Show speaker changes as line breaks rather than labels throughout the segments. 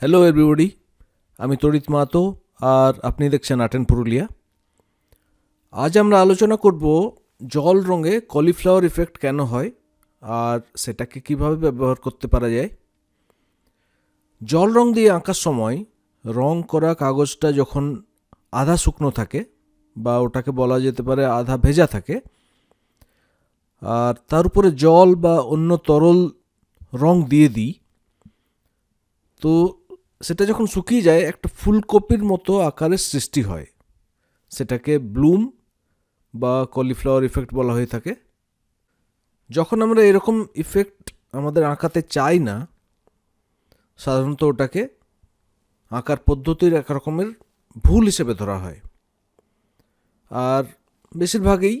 Hello everybody, আমি তড়িৎ মাহাতো আর আপনি দেখছেন আর্ট অ্যান্ড পুরুলিয়া। আজ আমরা আলোচনা করব জল রঙে কলিফ্লাওয়ার ইফেক্ট কেন হয় আর সেটাকে কিভাবে ব্যবহার করতে পারা যায়। জল রঙ দিয়ে আঁকার সময় রং করা কাগজটা যখন আধা শুকনো থাকে বা ওটাকে বলা যেতে পারে আধা ভেজা থাকে, আর তার উপরে জল বা অন্য তরল রং দিয়ে দিই, তো সেটা যখন শুকিয়ে যায় একটা ফুলকপির মতো আকারের সৃষ্টি হয়। সেটাকে ব্লুম বা কলিফ্লাওয়ার ইফেক্ট বলা হয়ে থাকে। যখন আমরা এরকম ইফেক্ট আমাদের আঁকাতে চাই না, সাধারণত ওটাকে আঁকার পদ্ধতির এক রকমের ভুল হিসেবে ধরা হয়, আর বেশিরভাগই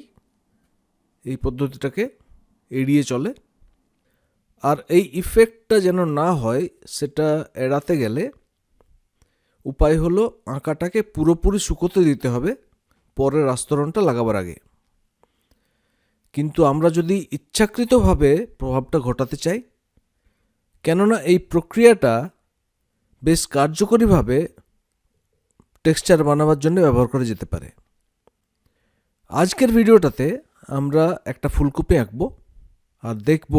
এই পদ্ধতিটাকে এড়িয়ে চলে। আর এই ইফেক্টটা যেন না হয় সেটা এড়াতে গেলে উপায় হলো আঁকাটাকে পুরোপুরি শুকোতে দিতে হবে পরের আস্তরণটা লাগাবার আগে। কিন্তু আমরা যদি ইচ্ছাকৃতভাবে প্রভাবটা ঘটাতে চাই, কেননা এই প্রক্রিয়াটা বেশ কার্যকরীভাবে টেক্সচার বানাবার জন্য ব্যবহার করা যেতে পারে। আজকের ভিডিওটাতে আমরা একটা ফুলকপি আঁকব আর দেখব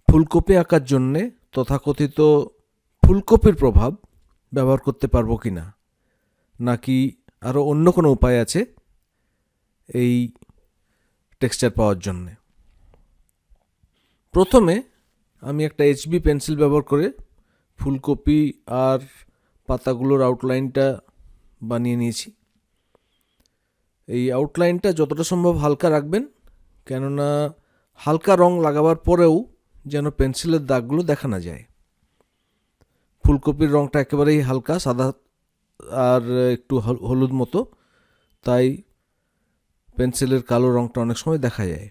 ফুলকপি আঁকার জন্যে তথাকথিত ফুলকপির প্রভাব ব্যবহার করতে পারবো কি না, নাকি আরও অন্য কোনো উপায় আছে এই টেক্সচার পাওয়ার জন্যে। প্রথমে আমি একটা HB পেন্সিল ব্যবহার করে ফুলকপি আর পাতাগুলোর আউটলাইনটা বানিয়ে নিয়েছি। এই আউটলাইনটা যতটা সম্ভব হালকা রাখবেন, কেননা হালকা রং লাগাবার পরেও যেন পেন্সিলের দাগগুলো দেখা না যায়। ফুলকপির রংটা একেবারেই হালকা সাদা আর একটু হলুদ মতো, তাই পেন্সিলের কালো রংটা অনেক সময় দেখা যায়।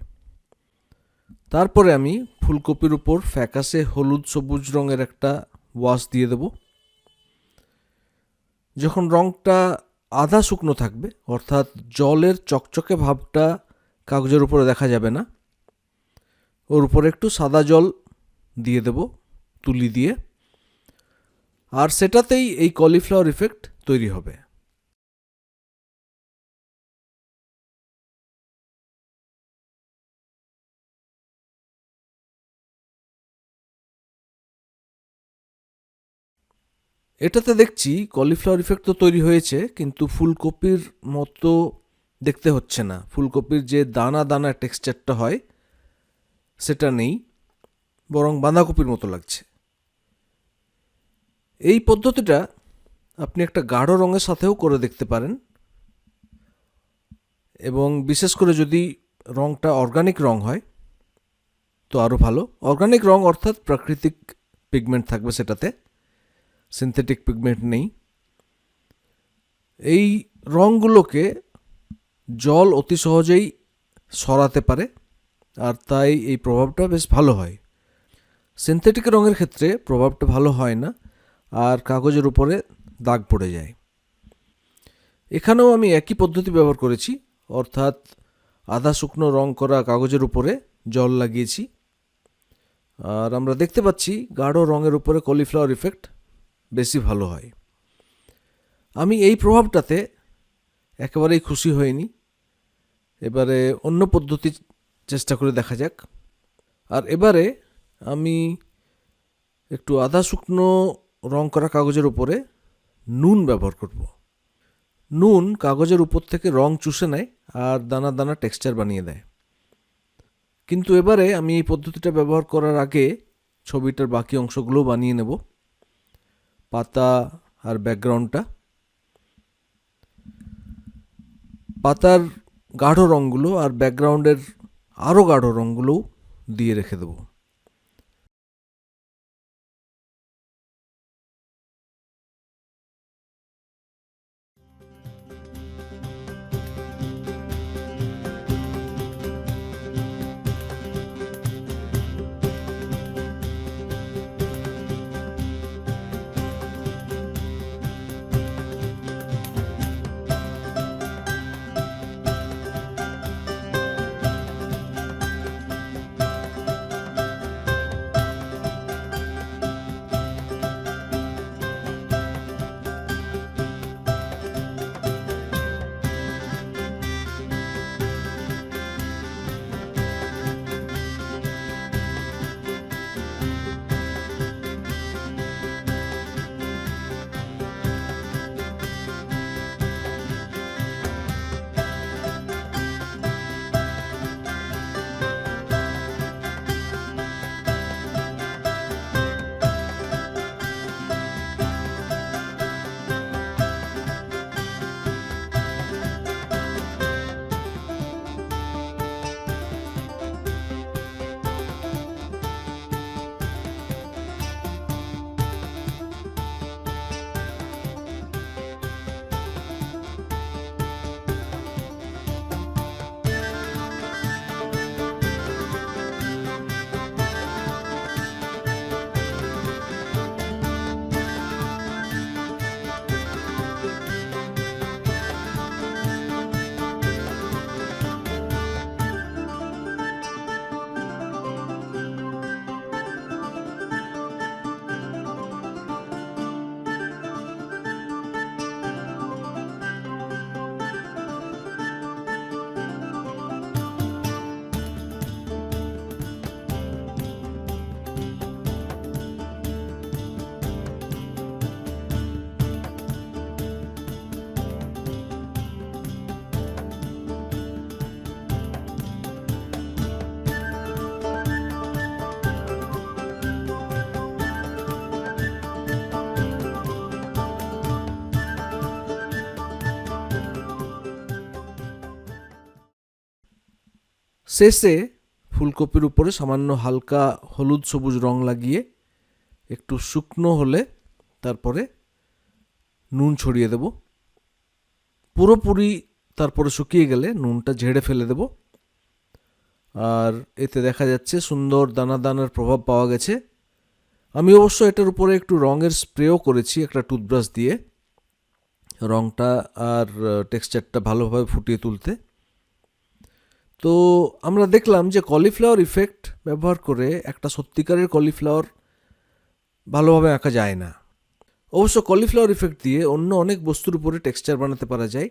তারপরে আমি ফুলকপির উপর ফ্যাকাসে হলুদ সবুজ রঙের একটা ওয়াশ দিয়ে দেব। যখন রংটা আধা শুকনো থাকবে, অর্থাৎ জলের চকচকে ভাবটা কাগজের উপরে দেখা যাবে না, ওর উপরে একটু সাদা জল দিয়ে দেব তুলি দিয়ে, আর সেটাতেই এই কলিফ্লাওয়ার ইফেক্ট তৈরি হবে। এটাতে দেখছি কলিফ্লাওয়ার ইফেক্ট তো তৈরি হয়েছে, কিন্তু ফুলকপির মতো দেখতে হচ্ছে না। ফুলকপির যে দানা দানা টেক্সচারটা হয় সেটা নেই, বরং বাঁধাকপির মতো লাগছে। এই পদ্ধতিটা আপনি একটা গাঢ় রঙের সাথেও করে দেখতে পারেন, এবং বিশেষ করে যদি রঙটা অর্গানিক রং হয় তো আরও ভালো। অর্গানিক রং অর্থাৎ প্রাকৃতিক পিগমেন্ট থাকবে সেটাতে, সিনথেটিক পিগমেন্ট নেই। এই রঙগুলোকে জল অতি সহজেই সরাতে পারে, আর তাই এই প্রভাবটা বেশ ভালো হয়। সিনথেটিক রঙের ক্ষেত্রে প্রভাবটা ভালো হয় না, আর কাগজের উপরে দাগ পড়ে যায়। এখানেও আমি একই পদ্ধতি ব্যবহার করেছি, অর্থাৎ আধা শুকনো রং করা কাগজের উপরে জল লাগিয়েছি, আর আমরা দেখতে পাচ্ছি গাঢ় রঙের উপরে কলিফ্লাওয়ার ইফেক্ট বেশি ভালো হয়। আমি এই প্রভাবটাতে একেবারেই খুশি হইনি, এবারে অন্য পদ্ধতি চেষ্টা করে দেখা যাক। আর এবারে আমি একটু আধা শুকনো রং করা কাগজের উপরে নুন ব্যবহার করব। নুন কাগজের উপর থেকে রং চুষে নেয় আর দানা দানা টেক্সচার বানিয়ে দেয়। কিন্তু এবারে আমি এই পদ্ধতিটা ব্যবহার করার আগে ছবিটার বাকি অংশগুলো বানিয়ে নেব, পাতা আর ব্যাকগ্রাউন্ডটা। পাতার গাঢ় রঙগুলো আর ব্যাকগ্রাউন্ডের আরও গাঢ় রঙগুলোও দিয়ে রেখে দেবো। শেষে ফুলকপির উপরে সামান্য হালকা হলুদ সবুজ রং লাগিয়ে একটু শুকনো হলে তারপরে নুন ছড়িয়ে দেব। পুরোপুরি তারপরে শুকিয়ে গেলে নুনটা ঝেড়ে ফেলে দেব। আর এতে দেখা যাচ্ছে সুন্দর দানা দানার প্রভাব পাওয়া গেছে। আমি অবশ্য এটার উপরে একটু রঙের স্প্রেও করেছি একটা টুথব্রাশ দিয়ে, রঙটা আর টেক্সচারটা ভালোভাবে ফুটিয়ে তুলতে। তো আমরা দেখলাম যে কলিফ্লাওয়ার ইফেক্ট ব্যবহার করে একটা সত্যিকারের কলিফ্লাওয়ার ভালোভাবে আঁকা যায় না। অবশ্য কলিফ্লাওয়ার ইফেক্ট দিয়ে অন্য অনেক বস্তুর উপরে টেক্সচার বানাতে পারা যায়,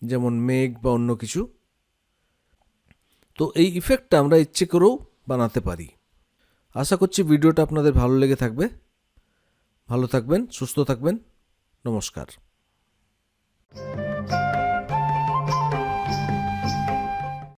যেমন মেঘ বা অন্য কিছু। তো এই ইফেক্টটা আমরা ইচ্ছে করেও বানাতে পারি। আশা করছি ভিডিওটা আপনাদের ভালো লেগে থাকবে। ভালো থাকবেন, সুস্থ থাকবেন। নমস্কার।